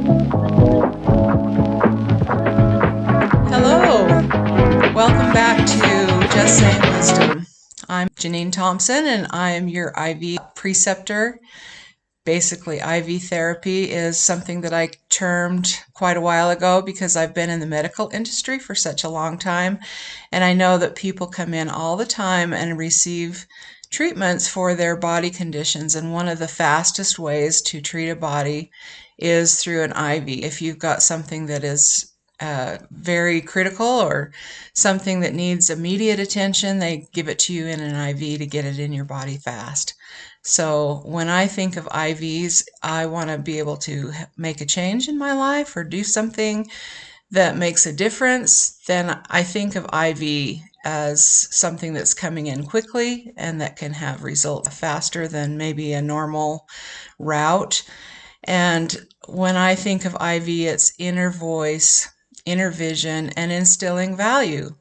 Hello, welcome back to Just Saying Wisdom. I'm Janine Thompson and I am your IV preceptor. Basically, IV therapy is something that I termed quite a while ago because I've been in the medical industry for such a long time, and I know that people come in all the time and receive treatments for their body conditions, and one of the fastest ways to treat a body is through an IV. If you've got something that is very critical or something that needs immediate attention, they give it to you in an IV to get it in your body fast. So when I think of IVs, I want to be able to make a change in my life or do something that makes a difference. Then I think of IV as something that's coming in quickly and that can have results faster than maybe a normal route. And when I think of IV, it's inner voice, inner vision, and instilling value.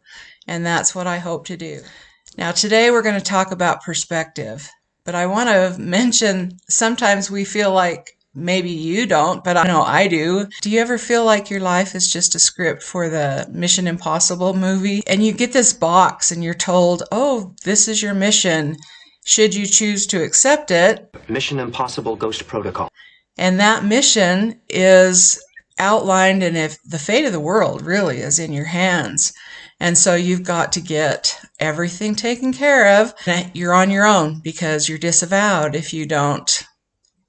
And that's what I hope to do. Now, today we're going to talk about perspective. But I want to mention sometimes we feel like, maybe you don't, but I know I do. Do you ever feel like your life is just a script for the Mission Impossible movie? And you get this box and you're told, oh, this is your mission. Should you choose to accept it? Mission Impossible Ghost Protocol. And that mission is outlined, and if the fate of the world really is in your hands. And so you've got to get everything taken care of. You're on your own because you're disavowed if you don't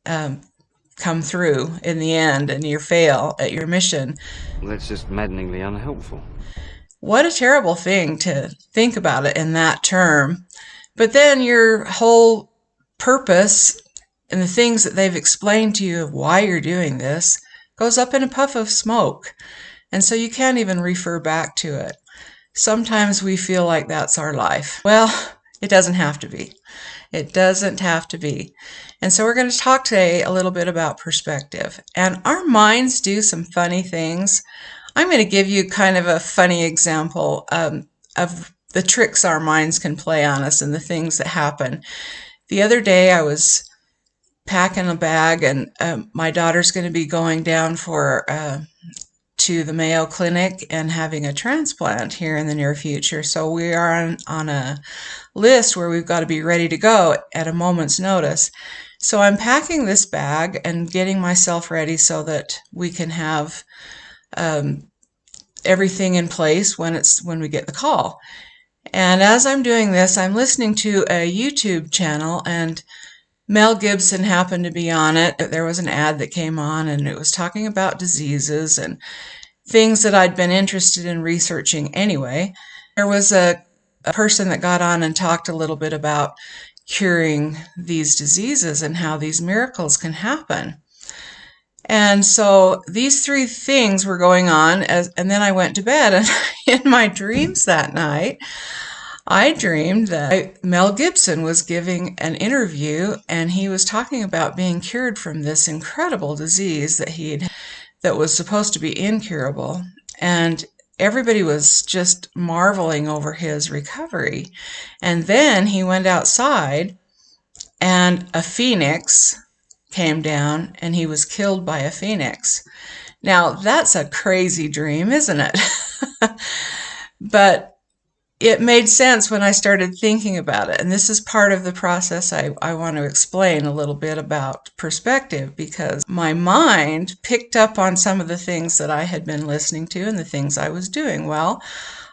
come through in the end and you fail at your mission. That's just maddeningly unhelpful. What a terrible thing to think about it in that term. But then your whole purpose and the things that they've explained to you of why you're doing this goes up in a puff of smoke. And so you can't even refer back to it. Sometimes we feel like that's our life. Well, it doesn't have to be. It doesn't have to be. And so we're going to talk today a little bit about perspective. And our minds do some funny things. I'm going to give you kind of a funny example of the tricks our minds can play on us and the things that happen. The other day I was packing a bag, and my daughter's going to be going down to the Mayo Clinic and having a transplant here in the near future. So we are on a list where we've got to be ready to go at a moment's notice. So I'm packing this bag and getting myself ready so that we can have everything in place when we get the call. And as I'm doing this, I'm listening to a YouTube channel, and Mel Gibson happened to be on it. There was an ad that came on, and it was talking about diseases and things that I'd been interested in researching anyway. There was a person that got on and talked a little bit about curing these diseases and how these miracles can happen. And so these three things were going on, and then I went to bed, and in my dreams that night, I dreamed that Mel Gibson was giving an interview, and he was talking about being cured from this incredible disease that was supposed to be incurable. And everybody was just marveling over his recovery. And then he went outside, and a phoenix came down, and he was killed by a phoenix. Now, that's a crazy dream, isn't it? But it made sense when I started thinking about it. And this is part of the process I want to explain a little bit about perspective, because my mind picked up on some of the things that I had been listening to and the things I was doing. Well,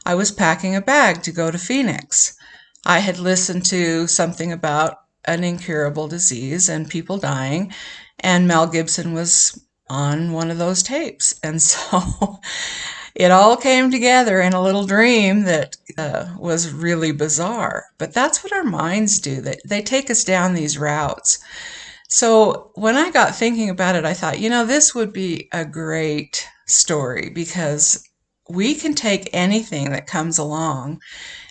I was packing a bag to go to Phoenix. I had listened to something about an incurable disease and people dying, and Mel Gibson was on one of those tapes. And so it all came together in a little dream that was really bizarre. But that's what our minds do. They take us down these routes. So when I got thinking about it, I thought, this would be a great story, because we can take anything that comes along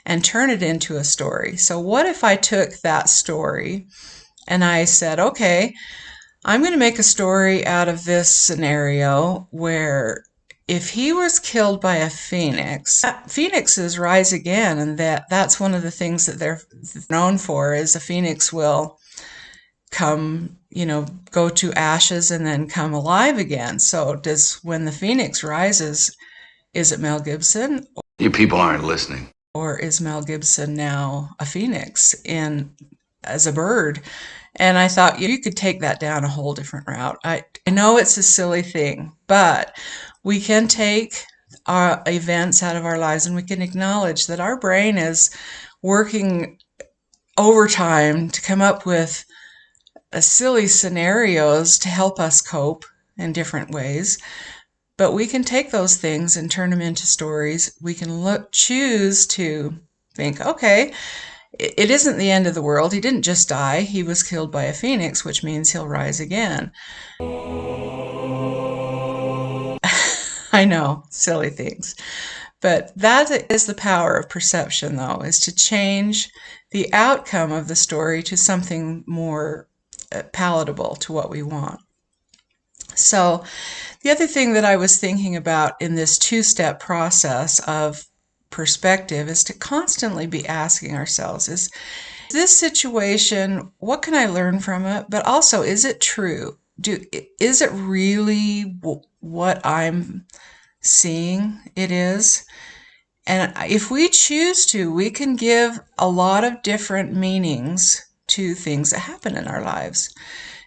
and turn it into a story. So what if I took that story and I said, okay, I'm going to make a story out of this scenario where if he was killed by a phoenix, phoenixes rise again, and that's one of the things that they're known for, is a phoenix will go to ashes and then come alive again. So when the phoenix rises, is it Mel Gibson? You people aren't listening. Or is Mel Gibson now a phoenix as a bird? And I thought you could take that down a whole different route. I know it's a silly thing, but we can take our events out of our lives and we can acknowledge that our brain is working overtime to come up with silly scenarios to help us cope in different ways. But we can take those things and turn them into stories. We can choose to think, okay, it isn't the end of the world. He didn't just die. He was killed by a phoenix, which means he'll rise again. I know, silly things. But that is the power of perception, though, is to change the outcome of the story to something more palatable to what we want. So the other thing that I was thinking about in this two-step process of perspective is to constantly be asking ourselves, is this situation, what can I learn from it? But also, is it true? Is it really what I'm seeing it is? And if we choose to, we can give a lot of different meanings to things that happen in our lives.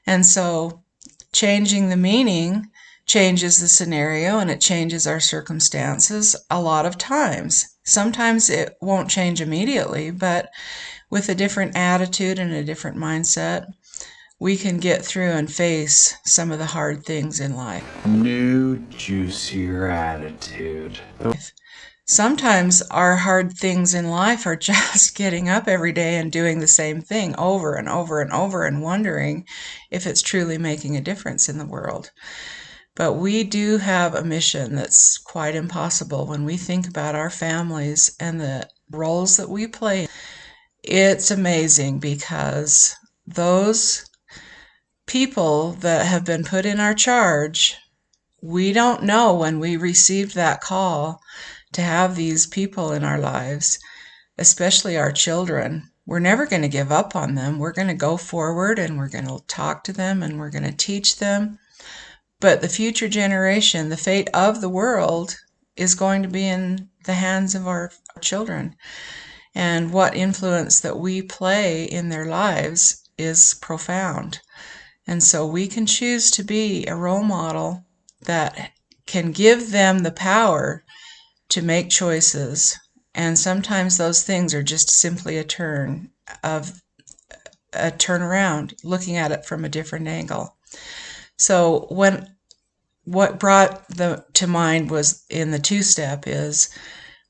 And so changing the meaning changes the scenario and it changes our circumstances a lot of times. Sometimes it won't change immediately, but with a different attitude and a different mindset, we can get through and face some of the hard things in life. New, juicier attitude. Sometimes our hard things in life are just getting up every day and doing the same thing over and over and over and wondering if it's truly making a difference in the world. But we do have a mission that's quite impossible when we think about our families and the roles that we play. It's amazing because those people that have been put in our charge, we don't know when we received that call to have these people in our lives, especially our children. We're never going to give up on them. We're going to go forward and we're going to talk to them and we're going to teach them. But the future generation, the fate of the world, is going to be in the hands of our children. And what influence that we play in their lives is profound. And so we can choose to be a role model that can give them the power to make choices. And sometimes those things are just simply a turnaround, looking at it from a different angle. So what brought to mind was in the two-step is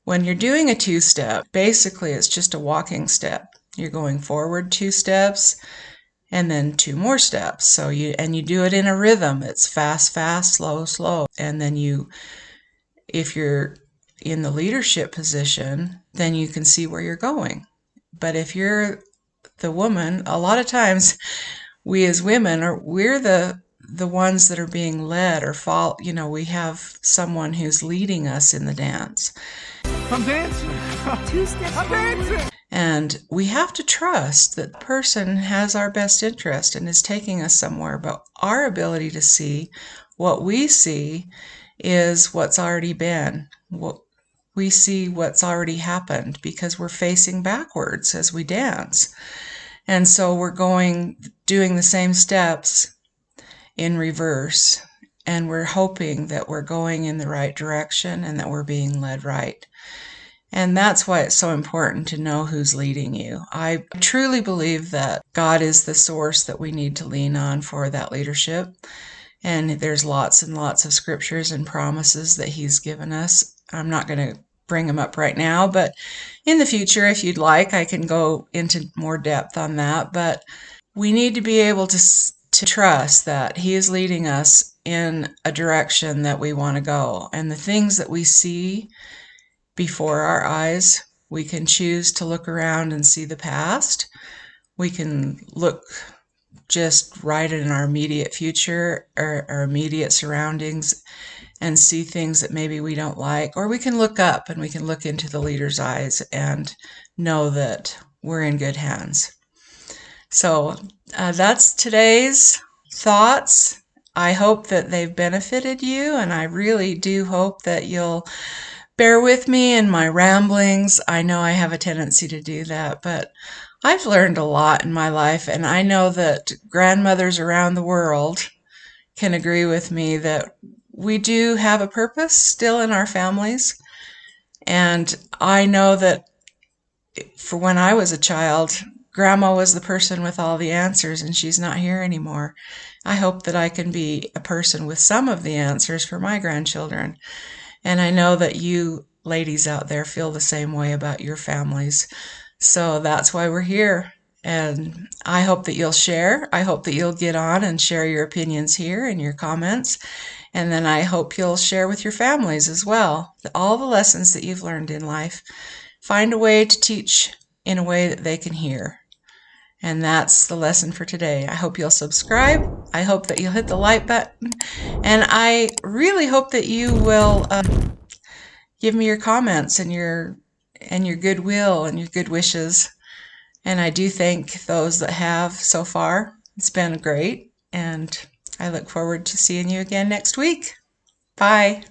when you're doing a two-step, basically it's just a walking step. You're going forward 2 steps and then 2 more steps. So you do it in a rhythm. It's fast, fast, slow, slow. And then if you're in the leadership position, then you can see where you're going. But if you're the woman, a lot of times we as women we're the ones that are being led or fall. We have someone who's leading us in the dance. I'm dancing. 2 steps I'm dancing. And we have to trust that the person has our best interest and is taking us somewhere. But our ability to see what we see is what's already been. We see what's already happened because we're facing backwards as we dance. And so we're doing the same steps in reverse. And we're hoping that we're going in the right direction and that we're being led right. And that's why it's so important to know who's leading you. I truly believe that God is the source that we need to lean on for that leadership. And there's lots and lots of scriptures and promises that He's given us. I'm not going to bring them up right now, but in the future, if you'd like, I can go into more depth on that. But we need to be able to trust that He is leading us in a direction that we want to go. And the things that we see before our eyes, we can choose to look around and see the past. We can look just right in our immediate future or our immediate surroundings and see things that maybe we don't like. Or we can look up and we can look into the leader's eyes and know that we're in good hands. So that's today's thoughts. I hope that they've benefited you, and I really do hope that you'll bear with me in my ramblings. I know I have a tendency to do that, but I've learned a lot in my life, and I know that grandmothers around the world can agree with me that we do have a purpose still in our families. And I know that for when I was a child, Grandma was the person with all the answers, and she's not here anymore. I hope that I can be a person with some of the answers for my grandchildren. And I know that you ladies out there feel the same way about your families. So that's why we're here. And I hope that you'll share. I hope that you'll get on and share your opinions here and your comments. And then I hope you'll share with your families as well all the lessons that you've learned in life. Find a way to teach in a way that they can hear. And that's the lesson for today. I hope you'll subscribe. I hope that you'll hit the like button. And I really hope that you will give me your comments and your goodwill and your good wishes. And I do thank those that have so far. It's been great. And I look forward to seeing you again next week. Bye.